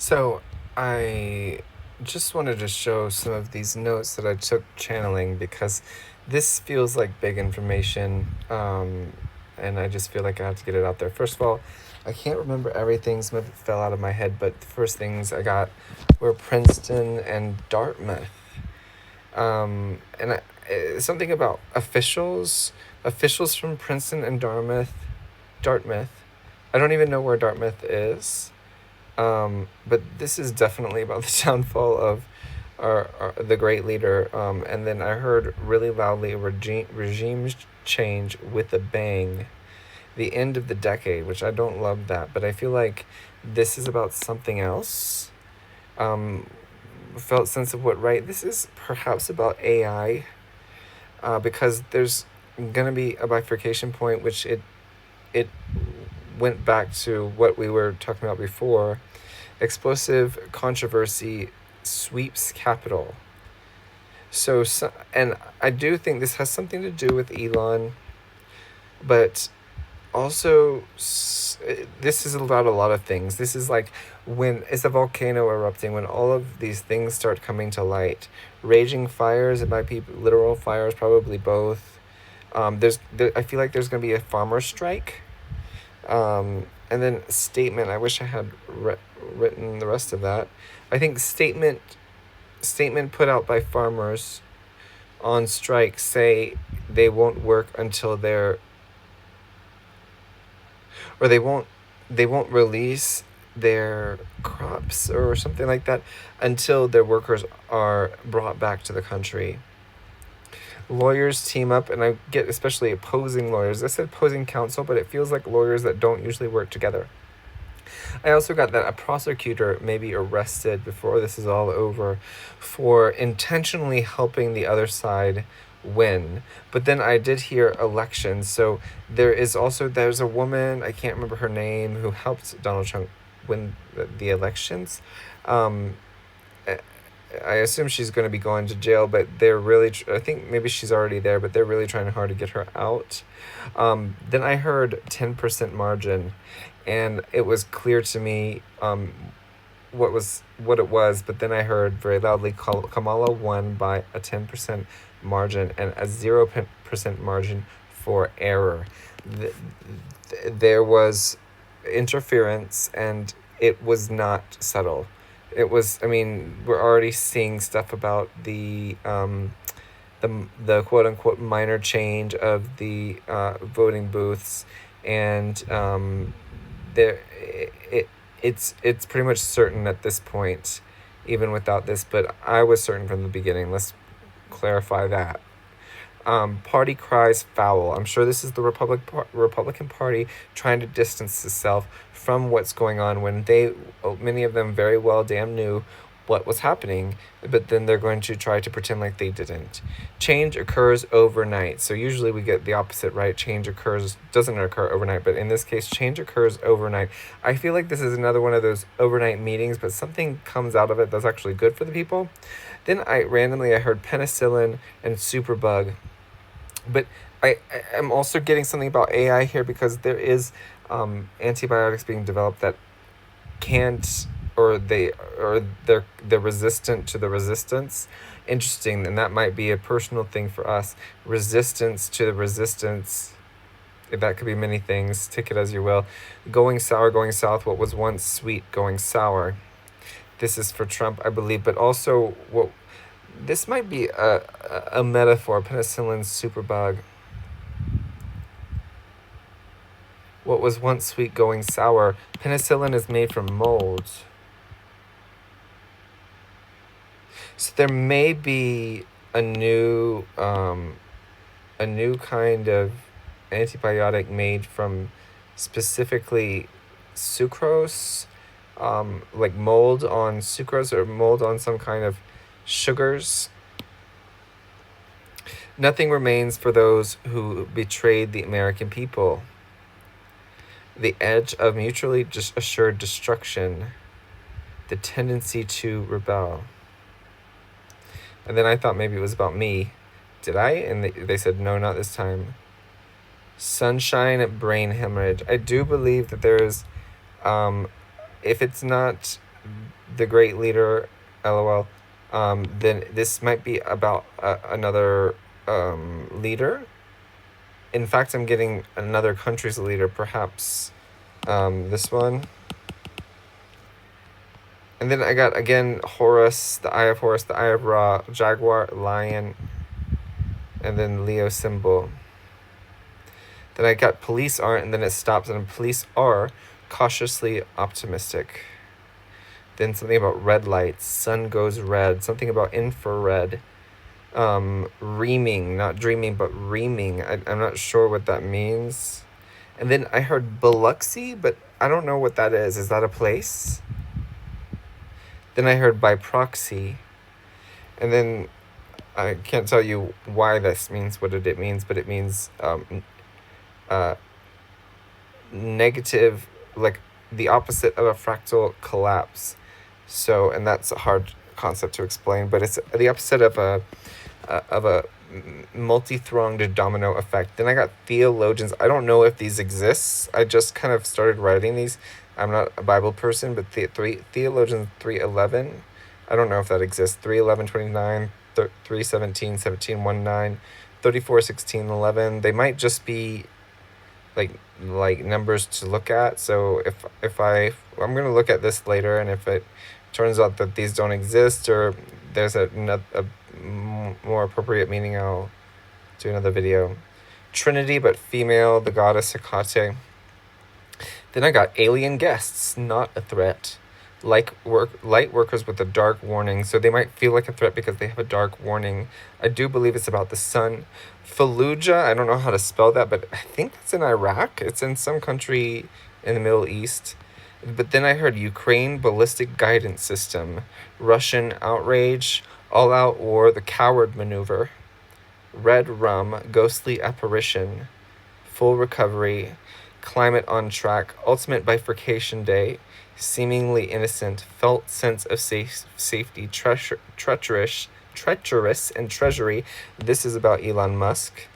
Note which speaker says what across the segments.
Speaker 1: So I just wanted to show some of these notes that I took channeling because this feels like big information, and I just feel like I have to get it out there. First of all, I can't remember everything, some of it fell out of my head, but the first things I got were Princeton and Dartmouth. Something about officials from Princeton and Dartmouth. I don't even know where Dartmouth is. But this is definitely about the downfall of the great leader. And then I heard really loudly regime change with a bang. The end of the decade, which I don't love that, but I feel like this is about something else. Felt sense of what right. This is perhaps about AI, because there's gonna be a bifurcation point, which it went back to what we were talking about before. Explosive controversy sweeps capital. And I do think this has something to do with Elon, but also this is about a lot of things. This is like when it's a volcano erupting, when all of these things start coming to light. Raging fires, it might be literal fires, probably both. I feel like there's going to be a farmer strike. And then statement. I wish I had written the rest of that. I think statement put out by farmers on strike say they won't work until they won't release their crops or something like that until their workers are brought back to the country. Lawyers team up, and I get especially opposing lawyers. I said opposing counsel, but it feels like lawyers that don't usually work together. I also got that a prosecutor may be arrested before this is all over for intentionally helping the other side win. But then I did hear elections. So there's a woman, I can't remember her name, who helped Donald Trump win the elections. Um, I assume she's going to be going to jail, but they're really, I think maybe she's already there, but they're really trying hard to get her out. Then I heard 10% margin, and it was clear to me what it was, but then I heard very loudly Kamala won by a 10% margin and a 0% margin for error. There was interference, and it was not subtle. It was, I mean, we're already seeing stuff about the quote unquote minor change of the voting booths, and there it's pretty much certain at this point, even without this. But I was certain from the beginning. Let's clarify that. Party cries foul. I'm sure this is the Republican Party trying to distance itself from what's going on when many of them very well damn knew what was happening, but then they're going to try to pretend like they didn't. Change occurs overnight. So usually we get the opposite, right? Doesn't occur overnight, but in this case, change occurs overnight. I feel like this is another one of those overnight meetings, but something comes out of it that's actually good for the people. Then I heard penicillin and superbug. But I'm also getting something about AI here because there is antibiotics being developed that can't, they're resistant to the resistance. Interesting, and that might be a personal thing for us. Resistance to the resistance. That could be many things. Take it as you will. Going sour, going south. What was once sweet, going sour. This is for Trump, I believe, but also this might be a metaphor. Penicillin superbug. What was once sweet going sour. Penicillin is made from mold. So there may be a new kind of antibiotic made from specifically sucrose, like mold on sucrose or mold on some kind of sugars. Nothing remains for those who betrayed the American people. The edge of mutually assured destruction, the tendency to rebel. And then I thought maybe it was about me. Did I? And they said, no, not this time. Sunshine brain hemorrhage. I do believe that there's, if it's not the great leader, lol, then this might be about another leader. In fact, I'm getting another country's leader, perhaps this one. And then I got, again, Horus, the Eye of Horus, the Eye of Ra, Jaguar, Lion, and then Leo symbol. Then I got police aren't, and then it stops, and police are cautiously optimistic. Then something about red lights, sun goes red, something about infrared, reaming, not dreaming, but reaming. I'm not sure what that means. And then I heard Biloxi, but I don't know what that is. Is that a place? Then I heard by proxy. And then I can't tell you why this means what it means, but it means negative, like the opposite of a fractal collapse. So, and that's a hard concept to explain, but it's the opposite of a multi-thronged domino effect. Then I got theologians. I don't know if these exist. I just kind of started writing these. I'm not a Bible person, but theologians 3:11. I don't know if that exists. 3:11:29, 3:17, 17:19, 34:16:11. They might just be like numbers to look at. So I'm gonna look at this later, and if it turns out that these don't exist or there's a more appropriate meaning, I'll do another video. Trinity, but female, the goddess Hecate. Then I got alien guests, not a threat. Light workers with a dark warning, so they might feel like a threat because they have a dark warning. I do believe it's about the sun. Fallujah, I don't know how to spell that, but I think it's in Iraq. It's in some country in the Middle East. But then I heard Ukraine ballistic guidance system, Russian outrage, all-out war, the coward maneuver, red rum, ghostly apparition, full recovery, climate on track, ultimate bifurcation day, seemingly innocent, felt sense of safety, treacherous, and treasury. This is about Elon Musk,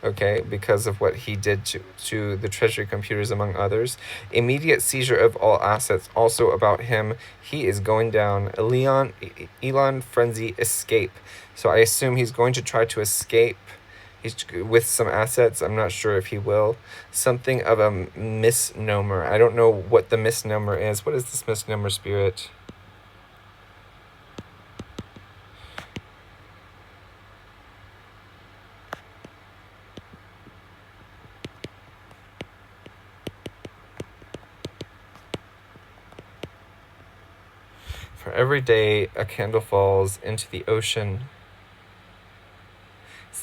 Speaker 1: okay, because of what he did to the treasury computers, among others. Immediate seizure of all assets, also about him. He is going down. Elon frenzy escape. So I assume he's going to try to escape. He's with some assets. I'm not sure if he will. Something of a misnomer. I don't know what the misnomer is. What is this misnomer, Spirit? For every day a candle falls into the ocean.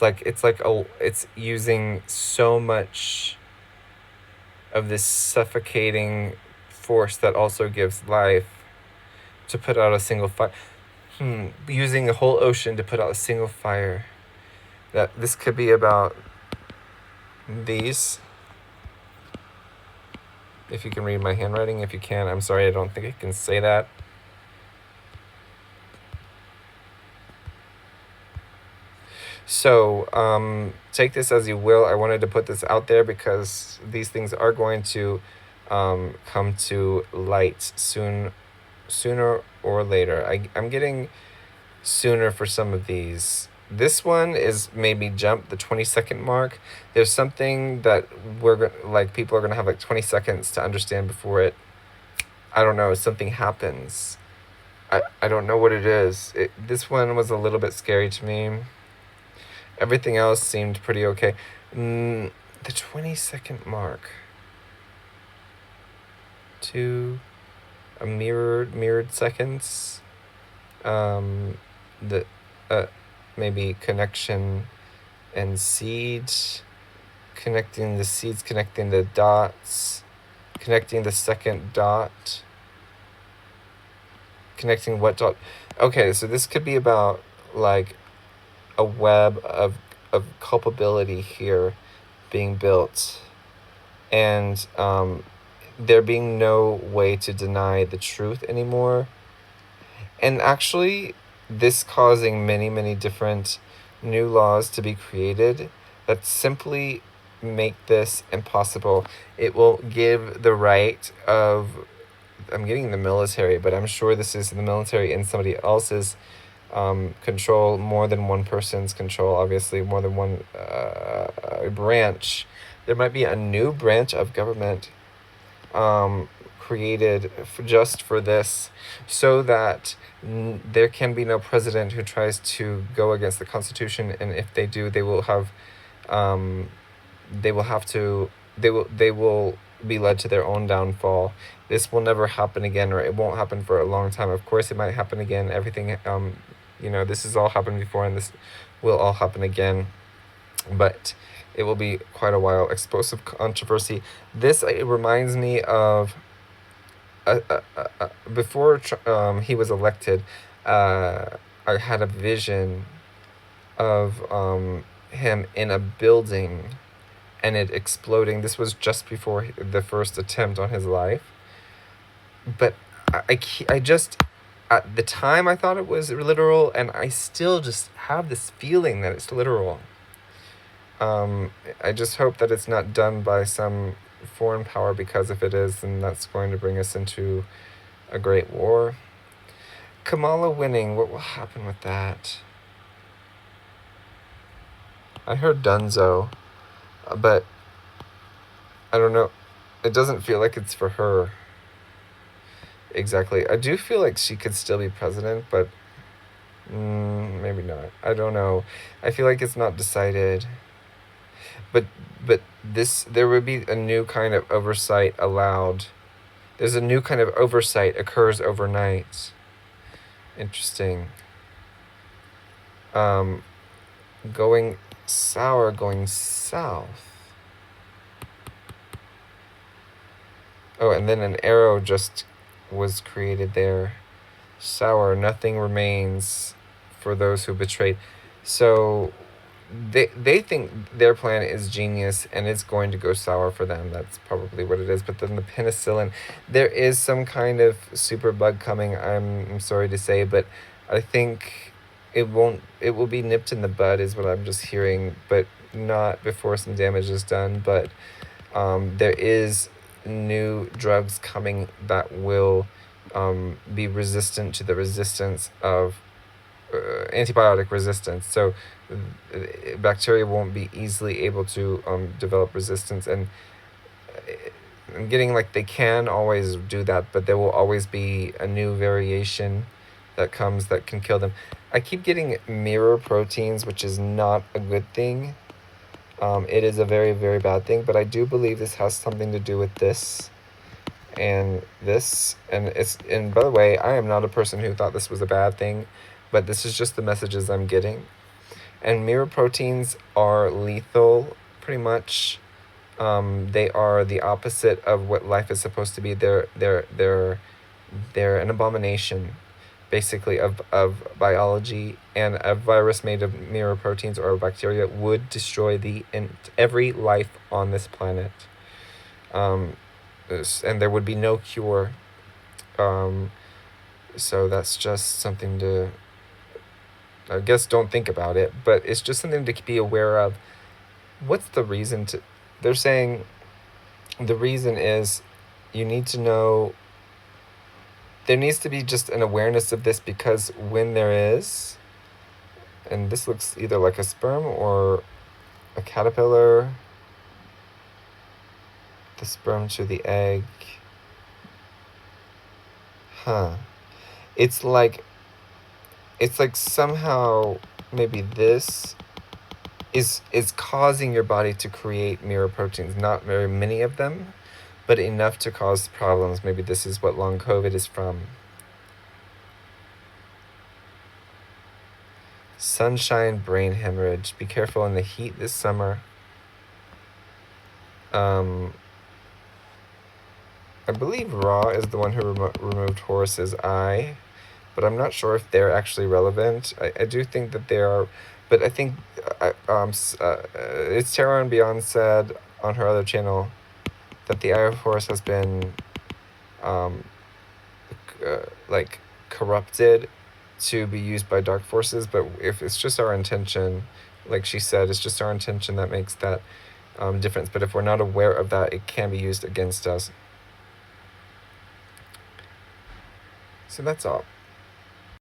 Speaker 1: It's using so much of this suffocating force that also gives life to put out a single fire. Using a whole ocean to put out a single fire. That this could be about these. If you can read my handwriting, if you can, I'm sorry, I don't think I can say that. So, take this as you will. I wanted to put this out there because these things are going to come to light sooner or later. I'm getting sooner for some of these. This one is maybe jump the 20-second mark. There's something that people are going to have like 20 seconds to understand before I don't know, something happens. I don't know what it is. This one was a little bit scary to me. Everything else seemed pretty okay. The 20-second mark. To a mirrored seconds. The maybe connection and seed. Connecting the seeds, connecting the dots. Connecting the second dot. Connecting what dot? Okay, so this could be about like a web of culpability here being built, and there being no way to deny the truth anymore, and actually this causing many different new laws to be created that simply make this impossible. It will give the right of I'm getting the military, but I'm sure this is the military in somebody else's control, more than one person's control, obviously, more than one branch. There might be a new branch of government created just for this, so that there can be no president who tries to go against the Constitution, and if they do, they will have they will have to they will be led to their own downfall. This will never happen again, or it won't happen for a long time. Of course, it might happen again. Everything, this has all happened before, and this will all happen again. But it will be quite a while. Explosive controversy. This, it reminds me of before he was elected. I had a vision of him in a building and it exploding. This was just before the first attempt on his life. But I just, at the time, I thought it was literal, and I still just have this feeling that it's literal. I just hope that it's not done by some foreign power, because if it is, then that's going to bring us into a great war. Kamala winning, what will happen with that? I heard Dunzo, but I don't know. It doesn't feel like it's for her. Exactly. I do feel like she could still be president, but maybe not. I don't know. I feel like it's not decided. But there would be a new kind of oversight allowed. There's a new kind of oversight occurs overnight. Interesting. Going sour, going south. Oh, and then an arrow just was created there. Sour, nothing remains for those who betrayed. So they think their plan is genius and it's going to go sour for them. That's probably what it is. But then the penicillin, there is some kind of super bug coming, I'm sorry to say, but I think it will be nipped in the bud, is what I'm just hearing, but not before some damage is done. But there is new drugs coming that will be resistant to the resistance of antibiotic resistance. So bacteria won't be easily able to develop resistance. And I'm getting like they can always do that, but there will always be a new variation that comes that can kill them. I keep getting mirror proteins, which is not a good thing. It is a very, very bad thing, but I do believe this has something to do with this and this. And by the way, I am not a person who thought this was a bad thing, but this is just the messages I'm getting. And mirror proteins are lethal, pretty much. They are the opposite of what life is supposed to be. They're an abomination, basically, of biology, and a virus made of mirror proteins or bacteria would destroy every life on this planet. And there would be no cure. So that's just something to, I guess, don't think about it, but it's just something to be aware of. What's the reason to, they're saying the reason is you need to know, there needs to be just an awareness of this, because when there is, and this looks either like a sperm or a caterpillar, the sperm to the egg. It's like somehow maybe this is causing your body to create mirror proteins. Not very many of them, but enough to cause problems. Maybe this is what long COVID is from. Sunshine brain hemorrhage. Be careful in the heat this summer. I believe Raw is the one who removed Horus's eye, but I'm not sure if they're actually relevant. I do think that they are, but I think it's Tara and Beyond said on her other channel that the Eye of Horus has been corrupted to be used by dark forces. But if it's just our intention, like she said, it's just our intention that makes that difference. But if we're not aware of that, it can be used against us. So that's all.